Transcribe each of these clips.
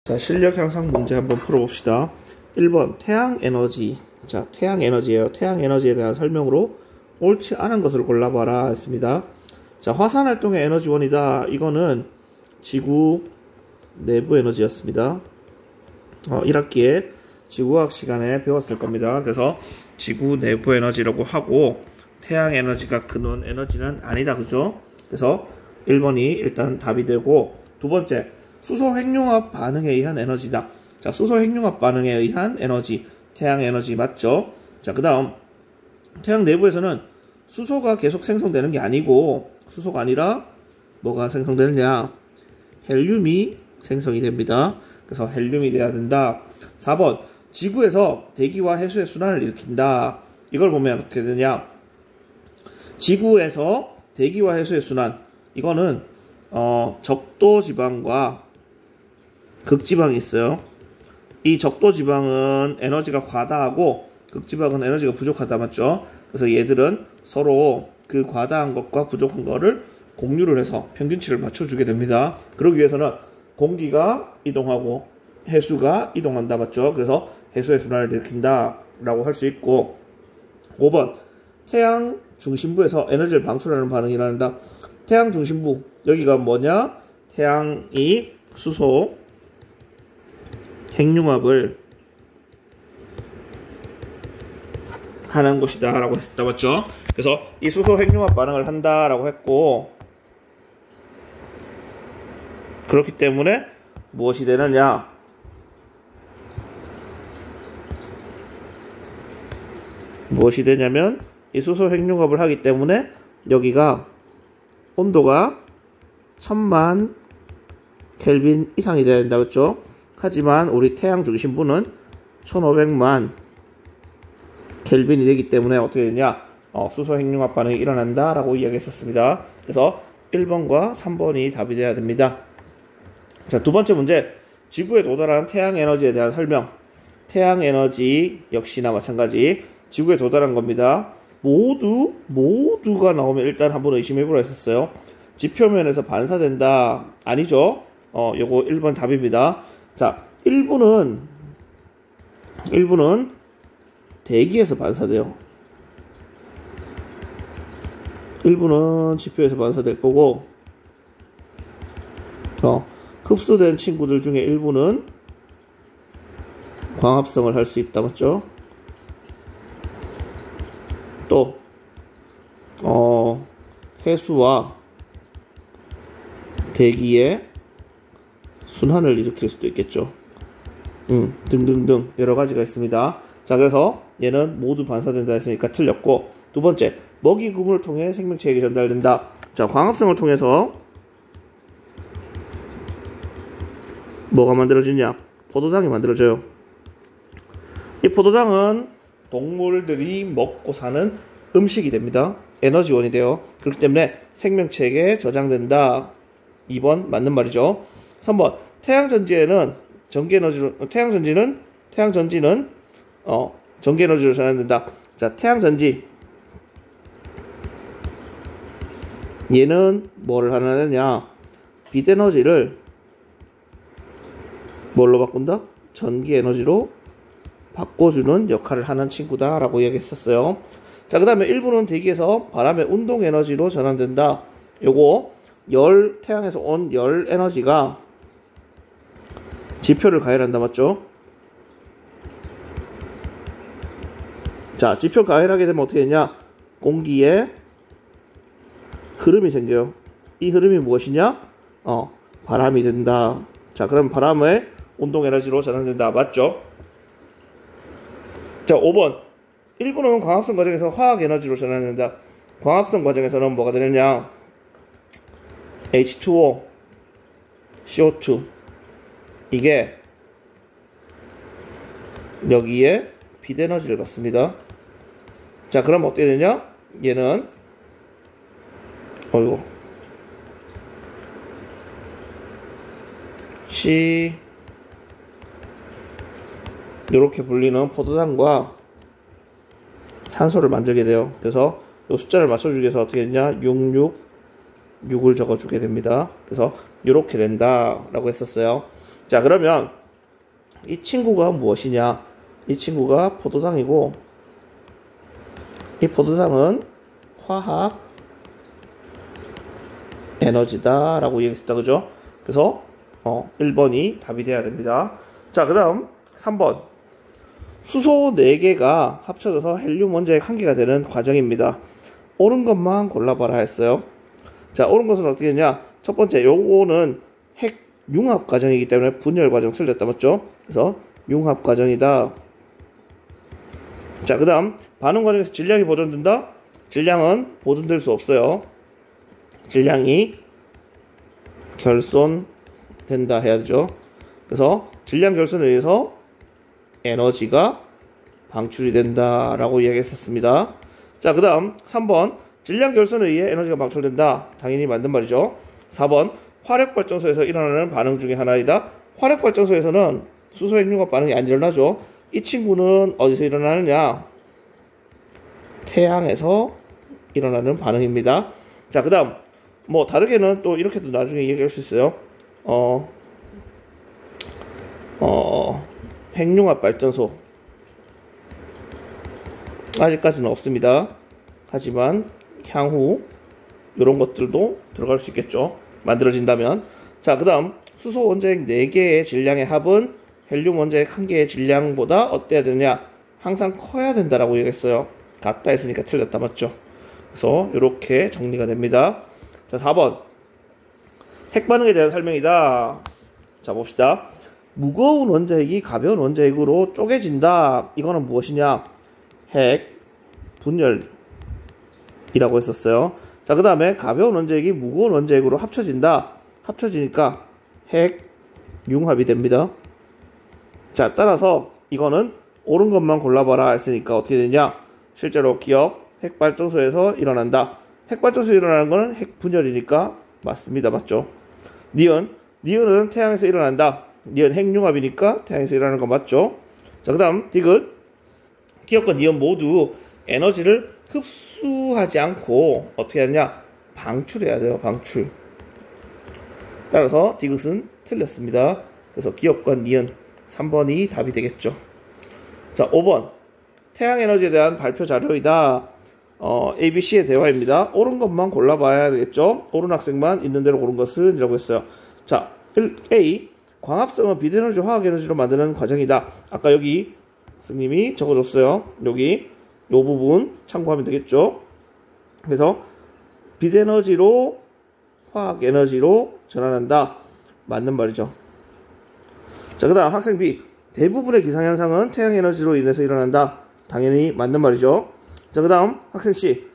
자, 실력 향상 문제 한번 풀어봅시다. 1번 태양 에너지. 자, 태양 에너지예요. 태양 에너지에 대한 설명으로 옳지 않은 것을 골라봐라 했습니다. 자, 화산 활동의 에너지원이다. 이거는 지구 내부 에너지였습니다. 1학기에 지구과학 시간에 배웠을 겁니다. 그래서 지구 내부 에너지라고 하고 태양 에너지가 근원 에너지는 아니다. 그죠? 그래서 1번이 일단 답이 되고, 두 번째 수소 핵융합 반응에 의한 에너지다. 자, 수소 핵융합 반응에 의한 에너지, 태양 에너지 맞죠? 자, 그 다음 태양 내부에서는 수소가 계속 생성되는 게 아니고, 수소가 아니라 뭐가 생성되느냐? 헬륨이 생성이 됩니다. 그래서 헬륨이 돼야 된다. 4번 지구에서 대기와 해수의 순환을 일으킨다. 이걸 보면 어떻게 되냐? 지구에서 대기와 해수의 순환, 이거는 적도지방과 극지방이 있어요. 이 적도지방은 에너지가 과다하고 극지방은 에너지가 부족하다. 맞죠? 그래서 얘들은 서로 그 과다한 것과 부족한 거를 공유를 해서 평균치를 맞춰주게 됩니다. 그러기 위해서는 공기가 이동하고 해수가 이동한다. 맞죠? 그래서 해수의 순환을 일으킨다 라고 할 수 있고, 5번 태양 중심부에서 에너지를 방출하는 반응이 일어난다. 태양 중심부, 여기가 뭐냐? 태양이 수소 핵융합을 하는 곳이다 라고 했었다. 맞죠? 그래서 이 수소 핵융합 반응을 한다 라고 했고, 그렇기 때문에 무엇이 되느냐? 무엇이 되냐면 이 수소 핵융합을 하기 때문에 여기가 온도가 1000만 켈빈 이상이 돼야 된다. 그렇죠? 하지만 우리 태양 중심부는 1500만 켈빈이 되기 때문에 어떻게 되냐? 수소 핵융합 반응이 일어난다 라고 이야기했었습니다. 그래서 1번과 3번이 답이 돼야 됩니다. 자, 두 번째 문제, 지구에 도달한 태양 에너지에 대한 설명. 태양 에너지 역시나 마찬가지 지구에 도달한 겁니다. 모두가 나오면 일단 한번 의심해보라 했었어요. 지표면에서 반사된다. 아니죠? 요거 1번 답입니다. 자, 일부는 대기에서 반사돼요. 일부는 지표에서 반사될 거고, 흡수된 친구들 중에 일부는 광합성을 할 수 있다. 맞죠? 또 해수와 대기의 순환을 일으킬 수도 있겠죠. 등등등 여러 가지가 있습니다. 자, 그래서 얘는 모두 반사된다 했으니까 틀렸고, 두 번째 먹이 구분을 통해 생명체에게 전달된다. 자, 광합성을 통해서 뭐가 만들어지냐? 포도당이 만들어져요. 이 포도당은 동물들이 먹고 사는 음식이 됩니다. 에너지원이 돼요. 그렇기 때문에 생명체에게 저장된다. 2번 맞는 말이죠. 3번 태양전지에는 태양전지는 전기 에너지로 전환된다. 자, 태양전지, 얘는 뭐를 하느냐? 빛 에너지를 뭘로 바꾼다? 전기 에너지로 바꿔주는 역할을 하는 친구다 라고 이야기했었어요. 자, 그 다음에 일부는 대기에서 바람의 운동 에너지로 전환된다. 요거 태양에서 온 열 에너지가 지표를 가열한다. 맞죠? 자, 지표 가열하게 되면 어떻게 되냐? 공기에 흐름이 생겨요. 이 흐름이 무엇이냐? 바람이 된다. 자, 그럼 바람의 운동 에너지로 전환된다. 맞죠? 자, 5번 일부는 광합성 과정에서 화학 에너지로 전환된다. 광합성 과정에서는 뭐가 되느냐? H2O, CO2, 이게 여기에 빛 에너지를 받습니다. 자, 그럼 어떻게 되냐? 얘는 이렇게 불리는 포도당과 산소를 만들게 돼요. 그래서 이 숫자를 맞춰주기 위해서 어떻게 되냐? 6을 적어주게 됩니다. 그래서 이렇게 된다 라고 했었어요. 자, 그러면 이 친구가 무엇이냐? 이 친구가 포도당이고, 이 포도당은 화학 에너지다 라고 얘기했다. 그죠? 그래서 1번이 답이 돼야 됩니다. 자, 그 다음 3번. 수소 4개가 합쳐져서 헬륨 원자핵 1개가 되는 과정입니다. 옳은 것만 골라봐라 했어요. 자, 옳은 것은 어떻게 되냐? 첫 번째, 요거는 핵 융합 과정이기 때문에 분열 과정 틀렸다. 맞죠? 그래서 융합 과정이다. 자, 그 다음 반응 과정에서 질량이 보존된다? 질량은 보존될 수 없어요. 질량이 결손된다 해야 되죠. 그래서 질량 결손에 의해서 에너지가 방출이 된다 라고 이야기했었습니다. 자, 그 다음 3번 질량 결손에 의해 에너지가 방출된다. 당연히 맞는 말이죠. 4번 화력발전소에서 일어나는 반응 중에 하나이다. 화력발전소에서는 수소핵융합 반응이 안 일어나죠. 이 친구는 어디서 일어나느냐? 태양에서 일어나는 반응입니다. 자, 그 다음 뭐 다르게는 또 이렇게도 나중에 얘기할 수 있어요. 핵융합 발전소 아직까지는 없습니다. 하지만 향후 이런 것들도 들어갈 수 있겠죠. 만들어진다면. 자, 그 다음 수소 원자핵 4개의 질량의 합은 헬륨 원자핵 1개의 질량보다 어때야 되느냐? 항상 커야 된다라고 얘기했어요. 같다 했으니까 틀렸다. 맞죠? 그래서 이렇게 정리가 됩니다. 자, 4번 핵반응에 대한 설명이다. 자, 봅시다. 무거운 원자핵이 가벼운 원자핵으로 쪼개진다. 이거는 무엇이냐? 핵 분열이라고 했었어요. 자, 그 다음에 가벼운 원자핵이 무거운 원자핵으로 합쳐진다. 합쳐지니까 핵 융합이 됩니다. 자, 따라서 이거는 옳은 것만 골라봐라 했으니까 어떻게 되냐? 실제로 기억 핵발전소에서 일어난다. 핵발전소에서 일어나는 거는 핵 분열이니까 맞습니다. 맞죠? 니은은 태양에서 일어난다. 니은 핵융합이니까 태양에서 일어나는 거 맞죠? 자, 그 다음 디귿 기억과 니은 모두 에너지를 흡수하지 않고 어떻게 하느냐? 방출해야 돼요. 방출. 따라서 디귿은 틀렸습니다. 그래서 기억과 니은 3번이 답이 되겠죠. 자, 5번 태양 에너지에 대한 발표 자료이다. ABC의 대화입니다. 옳은 것만 골라봐야 되겠죠. 옳은 학생만 있는 대로 고른 것은 이라고 했어요. 자, A 광합성은 비대에너지 화학에너지로 만드는 과정이다. 아까 여기 선생님이 적어줬어요. 여기 요 부분 참고하면 되겠죠. 그래서 비대에너지로 화학에너지로 전환한다. 맞는 말이죠. 자, 그 다음 학생 B 대부분의 기상현상은 태양에너지로 인해서 일어난다. 당연히 맞는 말이죠. 자, 그 다음 학생 C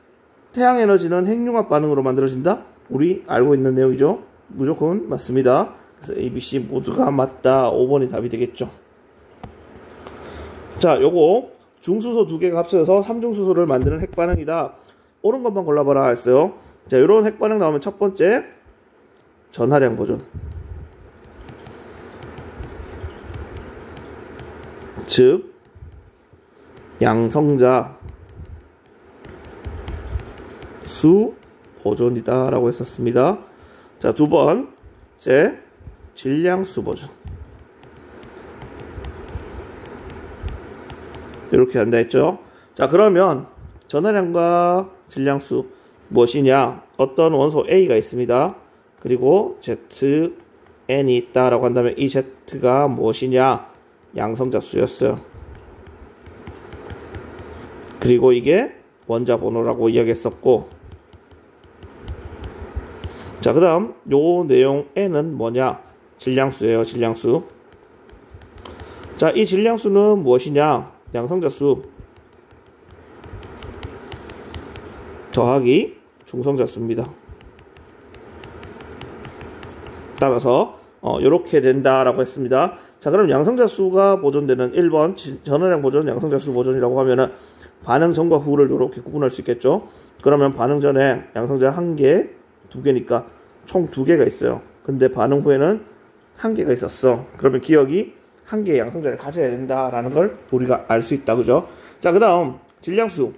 태양에너지는 핵융합 반응으로 만들어진다. 우리 알고 있는 내용이죠. 무조건 맞습니다. 그래서 A, B, C 모두가 맞다. 5번이 답이 되겠죠. 자, 요거 중수소 2개가 합쳐져서 3중수소를 만드는 핵반응이다. 옳은 것만 골라봐라 했어요. 자, 요런 핵반응 나오면 첫 번째 전하량 보존, 즉 양성자 수 보존이다 라고 했었습니다. 자, 두 번째 질량수 보존, 이렇게 한다 했죠. 자, 그러면 전하량과 질량수 무엇이냐? 어떤 원소 A가 있습니다. 그리고 ZN이 있다라고 한다면 이 Z가 무엇이냐? 양성자수였어요. 그리고 이게 원자 번호라고 이야기했었고, 자, 그 다음 요 내용 N은 뭐냐? 질량수예요. 질량수. 자, 이 질량수는 무엇이냐? 양성자수 더하기 중성자수입니다. 따라서 이렇게 된다라고 했습니다. 자, 그럼 양성자수가 보존되는 1번 전하량 보존, 양성자수 보존이라고 하면은 반응 전과 후를 이렇게 구분할 수 있겠죠. 그러면 반응 전에 양성자 1개, 2개니까 총 2개가 있어요. 근데 반응 후에는 1개가 있었어. 그러면 기억이 1개의 양성자를 가져야 된다라는 걸 우리가 알 수 있다. 그죠? 자, 그 다음 질량수.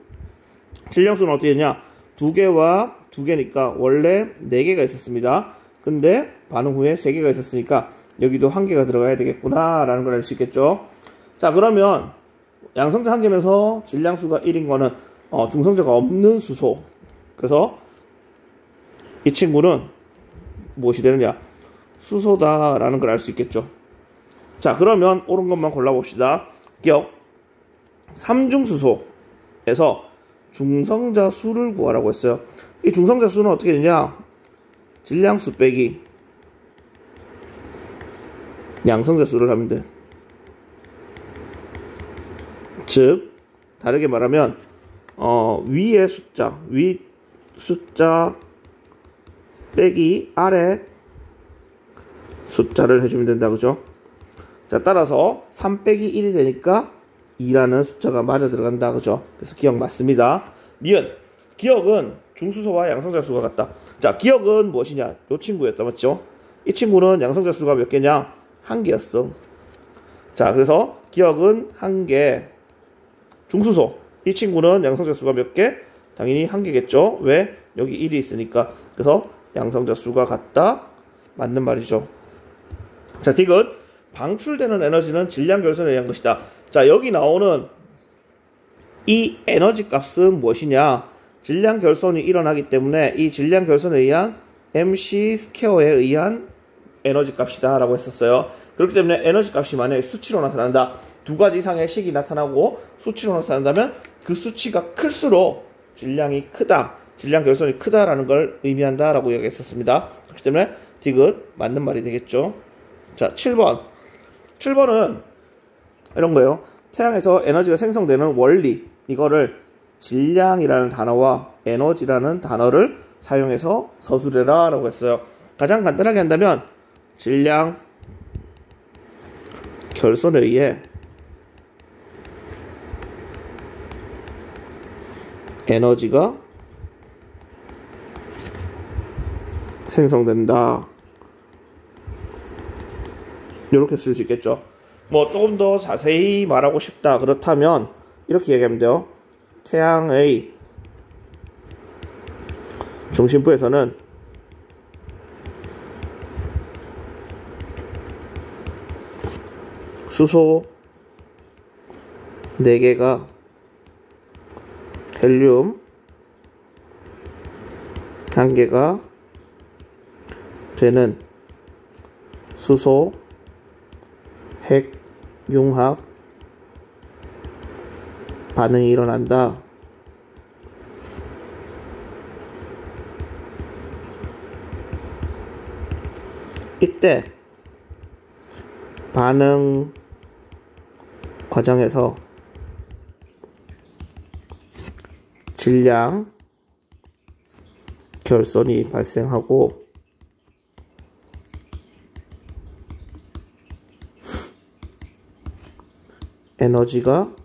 질량수는 어떻게 되냐? 2개와 2개니까 원래 4개가 있었습니다. 근데 반응 후에 3개가 있었으니까 여기도 한 개가 들어가야 되겠구나 라는 걸 알 수 있겠죠. 자, 그러면 양성자 한 개면서 질량수가 1인 거는 중성자가 없는 수소. 그래서 이 친구는 무엇이 되느냐? 수소다라는 걸 알 수 있겠죠. 자, 그러면 옳은 것만 골라봅시다. 기억 3중수소에서 중성자 수를 구하라고 했어요. 이 중성자 수는 어떻게 되냐? 질량수 빼기 양성자 수를 하면 돼. 즉 다르게 말하면 위의 숫자, 위 숫자 빼기 아래 숫자를 해주면 된다, 그죠? 자, 따라서 3 빼기 1이 되니까 2라는 숫자가 맞아 들어간다, 그죠? 그래서 기억 맞습니다. 니은 기억은 중수소와 양성자 수가 같다. 자, 기억은 무엇이냐? 이 친구였다, 맞죠? 이 친구는 양성자 수가 몇 개냐? 1개였어. 자, 그래서 기억은 1개. 중수소 이 친구는 양성자 수가 몇 개? 당연히 1개겠죠. 왜? 여기 1이 있으니까. 그래서 양성자 수가 같다. 맞는 말이죠. 자, 디귿 방출되는 에너지는 질량 결손에 의한 것이다. 자, 여기 나오는 이 에너지 값은 무엇이냐? 질량 결손이 일어나기 때문에 이 질량 결손에 의한 MC 스퀘어에 의한 에너지 값이다 라고 했었어요. 그렇기 때문에 에너지 값이 만약에 수치로 나타난다. 두 가지 이상의 식이 나타나고 수치로 나타난다면 그 수치가 클수록 질량이 크다, 질량 결손이 크다라는 걸 의미한다 라고 이야기했었습니다. 그렇기 때문에 디귿 맞는 말이 되겠죠. 자, 7번은 이런 거예요. 태양에서 에너지가 생성되는 원리, 이거를 질량이라는 단어와 에너지라는 단어를 사용해서 서술해라 라고 했어요. 가장 간단하게 한다면 질량 결손에 의해 에너지가 생성된다. 이렇게 쓸 수 있겠죠. 뭐 조금 더 자세히 말하고 싶다 그렇다면 이렇게 얘기하면 돼요. 태양의 중심부에서는 수소 4개가 헬륨 1개가 되는 수소 핵융합 반응이 일어난다. 이때 반응 과정에서 질량 결손이 발생하고 에너지가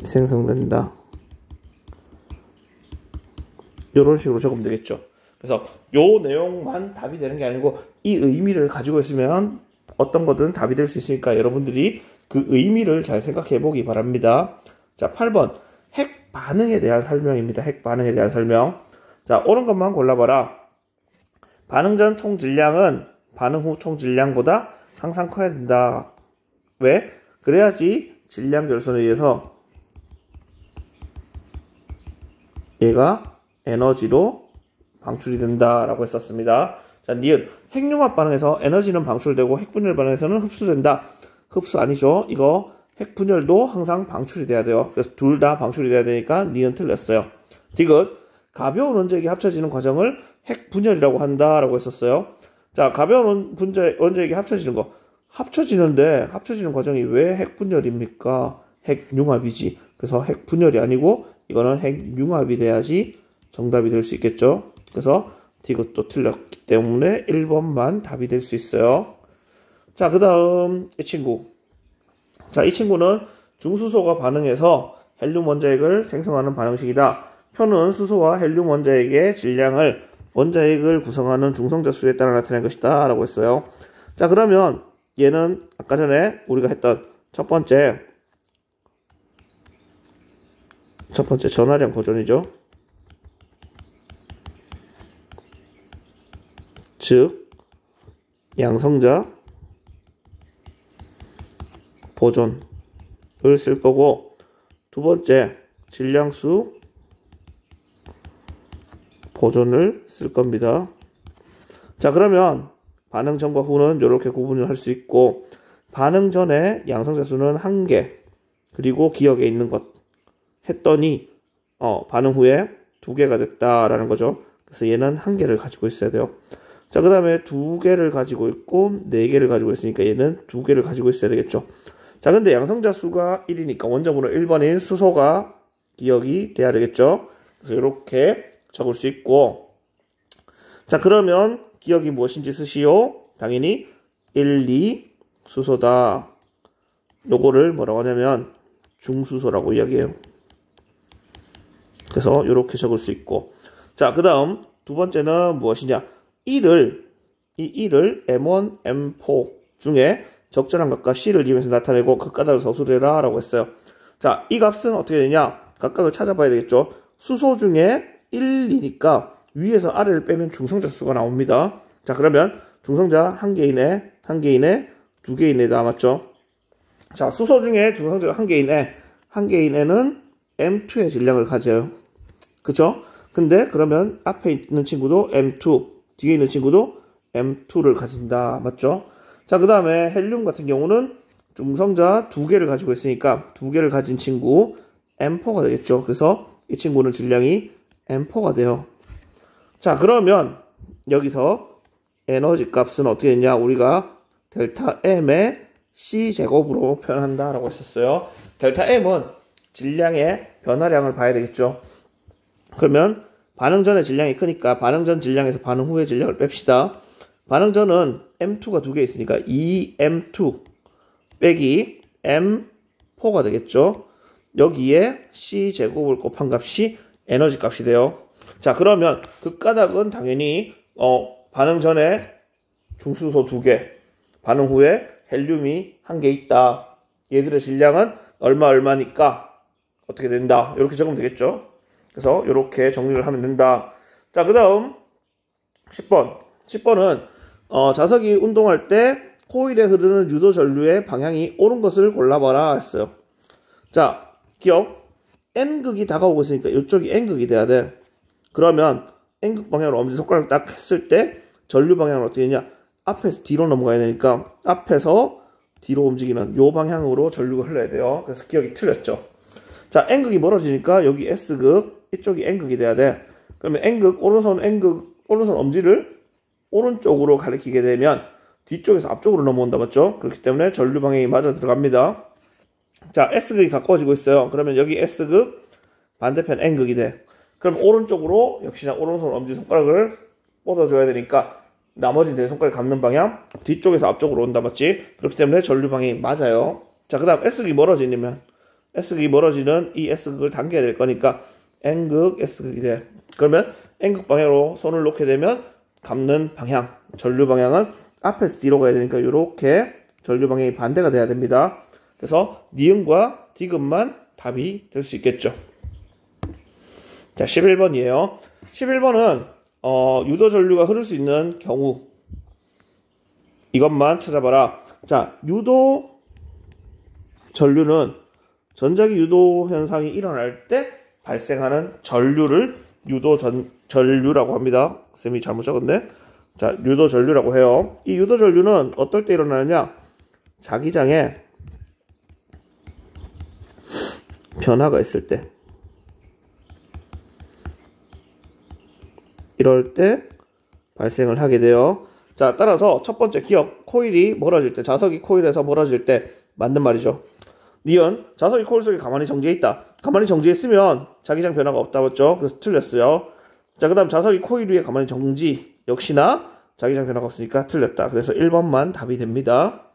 생성된다. 이런 식으로 적으면 되겠죠. 그래서 요 내용만 답이 되는 게 아니고 이 의미를 가지고 있으면 어떤 거든 답이 될 수 있으니까 여러분들이 그 의미를 잘 생각해 보기 바랍니다. 자, 8번 핵 반응에 대한 설명입니다. 핵 반응에 대한 설명. 자, 옳은 것만 골라봐라. 반응 전 총 질량은 반응 후 총 질량보다 항상 커야 된다. 왜? 그래야지 질량 결손에 의해서 얘가 에너지로 방출이 된다라고 했었습니다. 자, 니은 핵융합 반응에서 에너지는 방출되고 핵분열 반응에서는 흡수된다. 흡수 아니죠. 이거 핵분열도 항상 방출이 돼야 돼요. 그래서 둘 다 방출이 돼야 되니까 니은 틀렸어요. 디귿 가벼운 원자핵이 합쳐지는 과정을 핵분열이라고 한다라고 했었어요. 자, 가벼운 원자핵이 합쳐지는 거. 합쳐지는 과정이 왜 핵분열입니까? 핵융합이지. 그래서 핵분열이 아니고 이거는 핵융합이 돼야지 정답이 될 수 있겠죠. 그래서 디귿도 틀렸기 때문에 1번만 답이 될 수 있어요. 자, 그 다음 이 친구. 자, 이 친구는 중수소가 반응해서 헬륨 원자핵을 생성하는 반응식이다. 표는 수소와 헬륨 원자핵의 질량을 원자핵을 구성하는 중성자 수에 따라 나타낸 것이다 라고 했어요. 자, 그러면 얘는 아까 전에 우리가 했던 첫 번째 전하량 보존이죠. 즉 양성자 보존을 쓸 거고, 두 번째 질량수 보존을 쓸 겁니다. 자, 그러면 반응 전과 후는 이렇게 구분을 할 수 있고, 반응 전에 양성자 수는 1개, 그리고 기억에 있는 것 했더니 반응 후에 2개가 됐다라는 거죠. 그래서 얘는 1개를 가지고 있어야 돼요. 자, 그 다음에 2개를 가지고 있고 4개를 가지고 있으니까 얘는 2개를 가지고 있어야 되겠죠. 자, 근데 양성자 수가 1이니까 원점으로 1번인 수소가 기억이 돼야 되겠죠. 그래서 이렇게 적을 수 있고, 자, 그러면 기억이 무엇인지 쓰시오. 당연히 1, 2 수소다. 요거를 뭐라고 하냐면 중수소라고 이야기해요. 그래서 이렇게 적을 수 있고, 자, 그 다음 두 번째는 무엇이냐, 1을 M1, M4 중에 적절한 값과 C를 이용해서 나타내고 그 까닭을 서술해라 라고 했어요. 자, 이 값은 어떻게 되냐, 각각을 찾아봐야 되겠죠. 수소 중에 1이니까 위에서 아래를 빼면 중성자 수가 나옵니다. 자, 그러면 중성자 1개이네, 2개이네 남았죠. 자, 수소 중에 중성자가 1개이네, 는 M2의 질량을 가져요. 그쵸? 근데 그러면 앞에 있는 친구도 M2, 뒤에 있는 친구도 M2를 가진다. 맞죠? 자, 그 다음에 헬륨 같은 경우는 중성자 2개를 가지고 있으니까 2개를 가진 친구 M4가 되겠죠. 그래서 이 친구는 질량이 M4가 돼요. 자, 그러면 여기서 에너지 값은 어떻게 됐냐, 우리가 델타 M의 C제곱으로 표현한다 라고 했었어요. 델타 M은 질량의 변화량을 봐야 되겠죠. 그러면 반응 전의 질량이 크니까 반응 전 질량에서 반응 후의 질량을 뺍시다. 반응 전은 M2가 2개 있으니까 2M2 빼기 M4가 되겠죠. 여기에 C제곱을 곱한 값이 에너지 값이 돼요. 자, 그러면 그 까닭은 당연히 반응 전에 중수소 2개, 반응 후에 헬륨이 1개 있다. 얘들의 질량은 얼마니까 어떻게 된다. 이렇게 적으면 되겠죠. 그래서 이렇게 정리를 하면 된다. 자, 그 다음 10번은 자석이 운동할 때 코일에 흐르는 유도 전류의 방향이 옳은 것을 골라봐라 했어요. 자, 기억, N극이 다가오고 있으니까 이쪽이 N극이 돼야 돼. 그러면 N극 방향으로 엄지손가락을 딱 했을 때 전류 방향은 어떻게 되냐, 앞에서 뒤로 넘어가야 되니까 앞에서 뒤로 움직이는 요 방향으로 전류가 흘러야 돼요. 그래서 기억이 틀렸죠. 자, N극이 멀어지니까 여기 S극, 이쪽이 N극이 돼야 돼. 그러면 N극, 오른손 엄지를 오른쪽으로 가리키게 되면 뒤쪽에서 앞쪽으로 넘어온다. 맞죠? 그렇기 때문에 전류 방향이 맞아 들어갑니다. 자, S극이 가까워지고 있어요. 그러면 여기 S극, 반대편 N극이 돼. 그럼 오른쪽으로 역시나 오른손 엄지손가락을 뻗어줘야 되니까 나머지 내 손가락이 감는 방향 뒤쪽에서 앞쪽으로 온다. 맞지? 그렇기 때문에 전류 방향이 맞아요. 자, 그 다음 S극이 멀어지면 S극이 멀어지는 이 S극을 당겨야 될 거니까 N극, S극이 돼. 그러면 N극 방향으로 손을 놓게 되면 감는 방향, 전류 방향은 앞에서 뒤로 가야 되니까 이렇게 전류 방향이 반대가 돼야 됩니다. 그래서 니은과 디귿만 답이 될 수 있겠죠. 자, 11번이에요. 11번은 유도 전류가 흐를 수 있는 경우 이것만 찾아봐라. 자, 유도 전류는 전자기 유도 현상이 일어날 때 발생하는 전류를 전류라고 합니다. 쌤이 잘못 적었네. 자, 유도 전류라고 해요. 이 유도 전류는 어떨 때 일어나느냐, 자기장에 변화가 있을 때, 이럴 때 발생을 하게 돼요. 자, 따라서 첫 번째 기억, 코일이 멀어질 때, 자석이 코일에서 멀어질 때 맞는 말이죠. 니은, 자석이 코일 속에 가만히 정지해 있다. 가만히 정지했으면 자기장 변화가 없다. 맞죠? 그래서 틀렸어요. 자, 그 다음 자석이 코일 위에 가만히 정지, 역시나 자기장 변화가 없으니까 틀렸다. 그래서 1번만 답이 됩니다.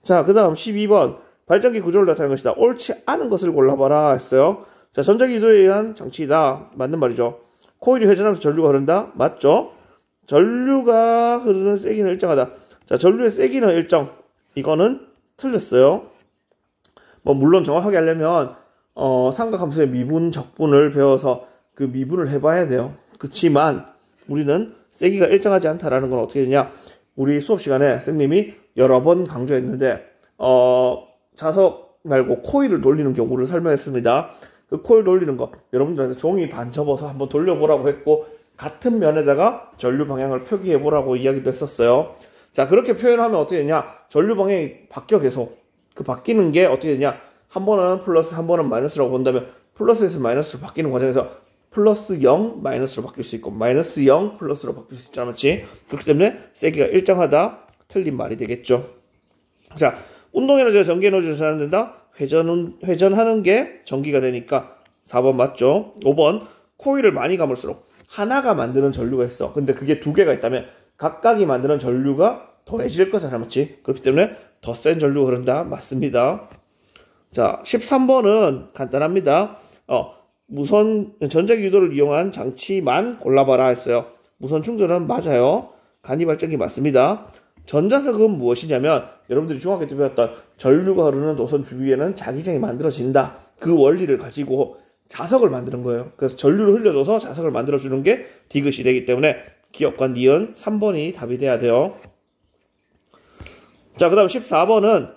자, 그 다음 12번, 발전기 구조를 나타내는 것이다. 옳지 않은 것을 골라봐라 했어요. 자, 전자기 유도에 의한 장치이다. 맞는 말이죠. 코일이 회전하면서 전류가 흐른다. 맞죠? 전류가 흐르는 세기는 일정하다. 자, 전류의 세기는 일정. 이거는 틀렸어요. 물론 정확하게 하려면 삼각함수의 미분, 적분을 배워서 그 미분을 해봐야 돼요. 그치만 우리는 세기가 일정하지 않다라는 건 어떻게 되냐, 우리 수업 시간에 선생님이 여러 번 강조했는데 자석 말고 코일을 돌리는 경우를 설명했습니다. 그 코일 돌리는 거 여러분들한테 종이 반 접어서 한번 돌려보라고 했고 같은 면에다가 전류 방향을 표기해 보라고 이야기도 했었어요. 자, 그렇게 표현하면 어떻게 되냐? 전류 방향이 바뀌어 계속. 그 바뀌는 게 어떻게 되냐? 한 번은 플러스, 한 번은 마이너스라고 본다면 플러스에서 마이너스로 바뀌는 과정에서 플러스 0, 마이너스로 바뀔 수 있고 마이너스 0, 플러스로 바뀔 수 있잖아, 맞지? 그렇기 때문에 세기가 일정하다, 틀린 말이 되겠죠. 자, 운동에너지가 전기에너지를 전환된다. 회전하는 게 전기가 되니까 4번 맞죠? 5번 코일을 많이 감을수록 하나가 만드는 전류가 있어. 근데 그게 두 개가 있다면 각각이 만드는 전류가 더해질 거잖아, 맞지? 그렇기 때문에 더 센 전류가 흐른다. 맞습니다. 자, 13번은 간단합니다. 무선 전자기 유도를 이용한 장치만 골라봐라 했어요. 무선 충전은 맞아요. 간이 발전기 맞습니다. 전자석은 무엇이냐면 여러분들이 중학교 때 배웠던 전류가 흐르는 노선 주위에는 자기장이 만들어진다. 그 원리를 가지고 자석을 만드는 거예요. 그래서 전류를 흘려줘서 자석을 만들어주는 게 디귿이 되기 때문에 기억과 니은 3번이 답이 돼야 돼요. 자, 그 다음 14번은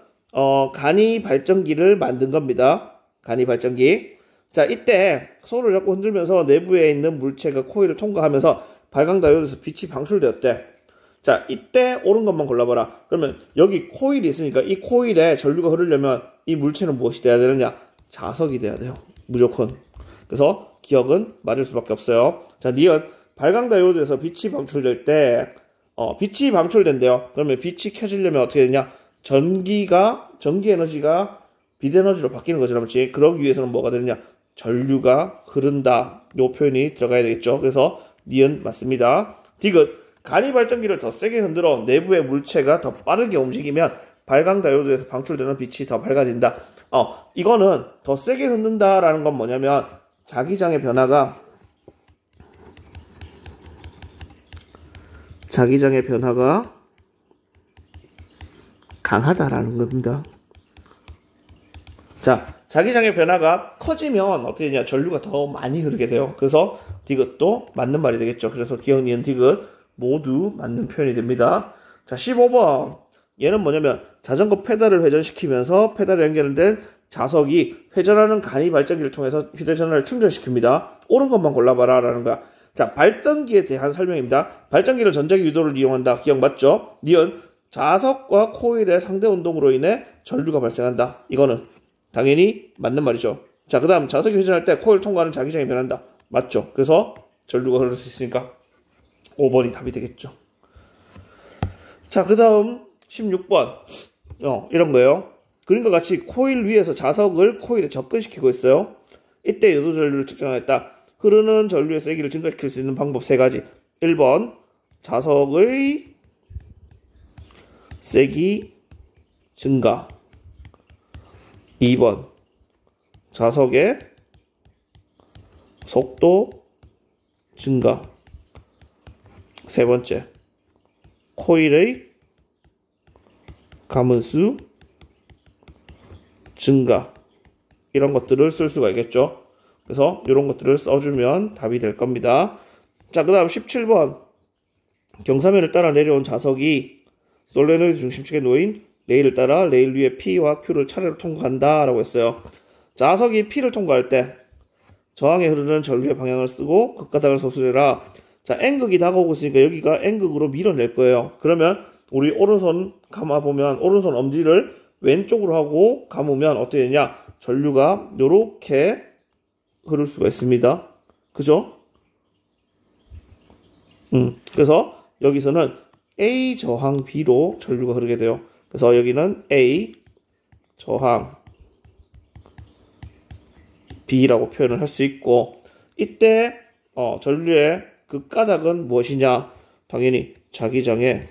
간이 발전기를 만든 겁니다. 간이 발전기. 자, 이때 손을 잡고 흔들면서 내부에 있는 물체가 코일을 통과하면서 발광다이오드에서 빛이 방출되었대. 자, 이때 옳은 것만 골라봐라. 그러면 여기 코일이 있으니까 이 코일에 전류가 흐르려면 이 물체는 무엇이 돼야 되느냐? 자석이 돼야 돼요. 무조건. 그래서 기억은 맞을 수밖에 없어요. 자, 니은 발광다이오드에서 빛이 방출될 때 빛이 방출된대요. 그러면 빛이 켜지려면 어떻게 되냐? 전기 에너지가 빛 에너지로 바뀌는 거죠. 그렇지? 그러기 위해서는 뭐가 되느냐? 전류가 흐른다. 요 표현이 들어가야 되겠죠. 그래서 니은 맞습니다. 디귿 간이 발전기를 더 세게 흔들어 내부의 물체가 더 빠르게 움직이면 발광다이오드에서 방출되는 빛이 더 밝아진다. 이거는 더 세게 흔든다라는 건 뭐냐면 자기장의 변화가 강하다라는 겁니다. 자, 자기장의 변화가 커지면 어떻게 되냐? 전류가 더 많이 흐르게 돼요. 그래서 디귿도 맞는 말이 되겠죠. 그래서 기억, 니은, 디귿 모두 맞는 표현이 됩니다. 자, 15번. 얘는 뭐냐면 자전거 페달을 회전시키면서 페달에 연결된 자석이 회전하는 간이 발전기를 통해서 휴대전화를 충전시킵니다. 옳은 것만 골라봐라 라는 거야. 자, 발전기에 대한 설명입니다. 발전기는 전자기 유도를 이용한다. 기억 맞죠? 니은 자석과 코일의 상대 운동으로 인해 전류가 발생한다. 이거는 당연히 맞는 말이죠. 자, 그 다음 자석이 회전할 때 코일 통과하는 자기장이 변한다. 맞죠? 그래서 전류가 흐를 수 있으니까 5번이 답이 되겠죠. 자, 그 다음 16번 이런 거예요. 그림과 같이 코일 위에서 자석을 코일에 접근시키고 있어요. 이때 유도 전류를 측정하였다. 흐르는 전류의 세기를 증가시킬 수 있는 방법 3가지. 1번 자석의 세기 증가. 2번 자석의 속도 증가. 3번째 코일의 감은수 증가. 이런 것들을 쓸 수가 있겠죠. 그래서 이런 것들을 써주면 답이 될 겁니다. 자, 그 다음 17번 경사면을 따라 내려온 자석이 솔레노이드 중심축에 놓인 레일을 따라 레일 위에 P와 Q를 차례로 통과한다 라고 했어요. 자석이 P를 통과할 때 저항에 흐르는 전류의 방향을 쓰고 극가닥을 서술해라. 자, N극이 다가오고 있으니까 여기가 N극으로 밀어낼 거예요. 그러면 우리 오른손 감아보면 오른손 엄지를 왼쪽으로 하고 감으면 어떻게 되냐? 전류가 요렇게 흐를 수가 있습니다. 그죠? 그래서 여기서는 A 저항 B로 전류가 흐르게 돼요. 그래서 여기는 A 저항 B라고 표현을 할 수 있고, 이때 전류의 극가닥은 무엇이냐? 당연히 자기장의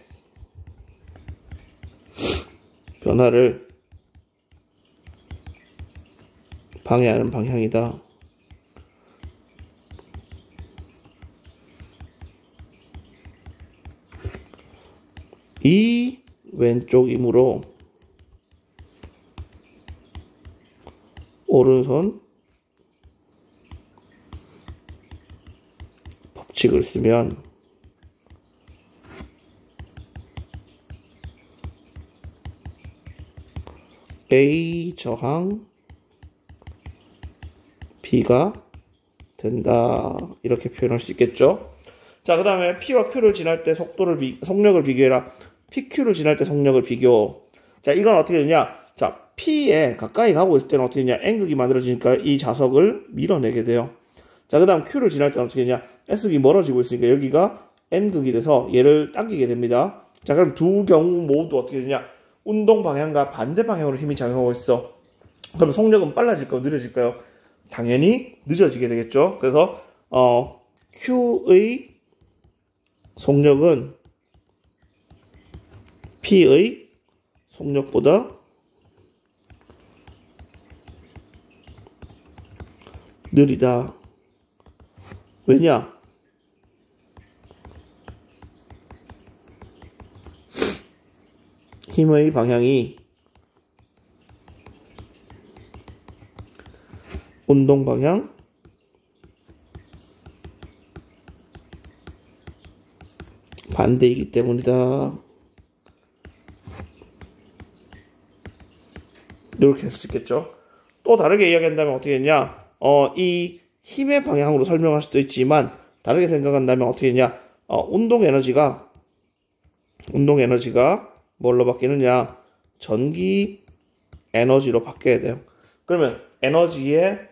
변화를 방해하는 방향이다. 이 왼쪽이므로 오른손 법칙을 쓰면 A 저항 B가 된다. 이렇게 표현할 수 있겠죠. 자, 그 다음에 P와 Q를 지날 때 속력을 비교해라. PQ를 지날 때 속력을 비교. 자, 이건 어떻게 되냐? 자, P에 가까이 가고 있을 때는 어떻게 되냐? N극이 만들어지니까 이 자석을 밀어내게 돼요. 자, 그 다음 Q를 지날 때는 어떻게 되냐? S극이 멀어지고 있으니까 여기가 N극이 돼서 얘를 당기게 됩니다. 자, 그럼 두 경우 모두 어떻게 되냐? 운동 방향과 반대 방향으로 힘이 작용하고 있어. 그럼 속력은 빨라질까요? 느려질까요? 당연히 늦어지게 되겠죠. 그래서 Q의 속력은 P의 속력보다 느리다. 왜냐? 힘의 방향이 운동 방향 반대이기 때문이다. 이렇게 할 수 있겠죠. 또 다르게 이야기한다면 어떻게 했냐? 이 힘의 방향으로 설명할 수도 있지만 다르게 생각한다면 어떻게 했냐? 운동 에너지가 뭘로 바뀌느냐? 전기 에너지로 바뀌어야 돼요. 그러면 에너지의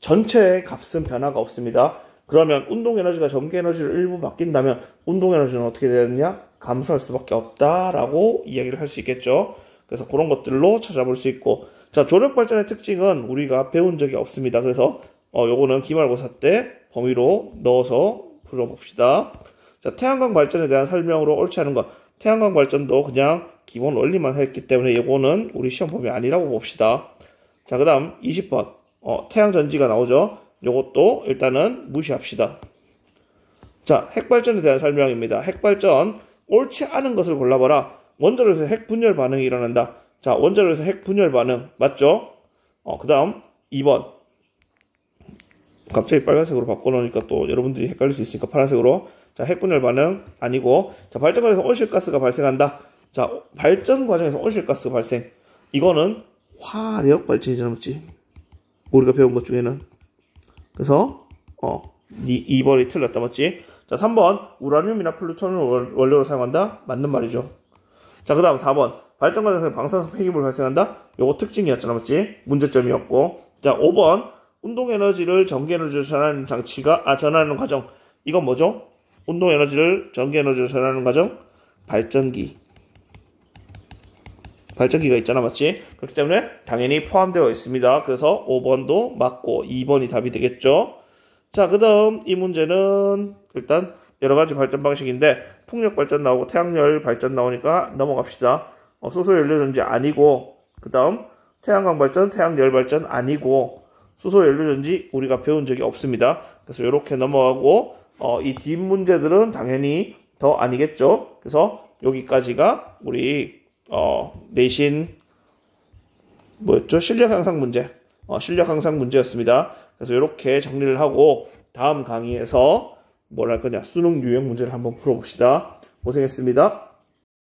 전체의 값은 변화가 없습니다. 그러면 운동 에너지가 전기 에너지로 일부 바뀐다면 운동 에너지는 어떻게 되느냐? 감소할 수밖에 없다라고 이야기를 할 수 있겠죠. 그래서 그런 것들로 찾아볼 수 있고, 자, 조력 발전의 특징은 우리가 배운 적이 없습니다. 그래서 요거는 기말고사 때 범위로 넣어서 풀어봅시다. 자, 태양광 발전에 대한 설명으로 옳지 않은 것. 태양광 발전도 그냥 기본 원리만 했기 때문에 요거는 우리 시험 범위 아니라고 봅시다. 자, 그 다음 20번 태양전지가 나오죠. 요것도 일단은 무시합시다. 자, 핵발전에 대한 설명입니다. 핵발전 옳지 않은 것을 골라봐라. 원자로에서 핵분열 반응이 일어난다. 자, 원자로에서 핵분열 반응 맞죠? 그 다음 2번 갑자기 빨간색으로 바꿔놓으니까 또 여러분들이 헷갈릴 수 있으니까 파란색으로. 자, 핵분열 반응 아니고, 자, 발전 과정에서 온실가스가 발생한다. 자, 발전 과정에서 온실가스 발생. 이거는 화력 발전이잖아, 맞지? 우리가 배운 것 중에는. 그래서 2번이 틀렸다, 맞지? 자, 3번 우라늄이나 플루토늄을 원료로 사용한다. 맞는 말이죠. 자, 그 다음 4번 발전 과정에서 방사성 폐기물 발생한다. 요거 특징이었잖아, 맞지? 문제점이었고. 자, 5번 운동 에너지를 전기 에너지로 전하는 전하는 과정. 이건 뭐죠? 운동 에너지를 전기 에너지로 전하는 과정. 발전기가 있잖아, 맞지? 그렇기 때문에 당연히 포함되어 있습니다. 그래서 5번도 맞고 2번이 답이 되겠죠. 자, 그 다음 이 문제는 일단 여러가지 발전 방식인데 풍력 발전 나오고 태양열 발전 나오니까 넘어갑시다. 수소연료전지 아니고, 그 다음 태양광 발전, 태양열 발전 아니고, 수소연료전지 우리가 배운 적이 없습니다. 그래서 이렇게 넘어가고, 이 뒷 문제들은 당연히 더 아니겠죠. 그래서 여기까지가 우리 내신 뭐였죠? 실력 향상 문제. 실력 향상 문제였습니다. 그래서 이렇게 정리를 하고 다음 강의에서 뭘 할 거냐? 수능 유형 문제를 한번 풀어봅시다. 고생했습니다.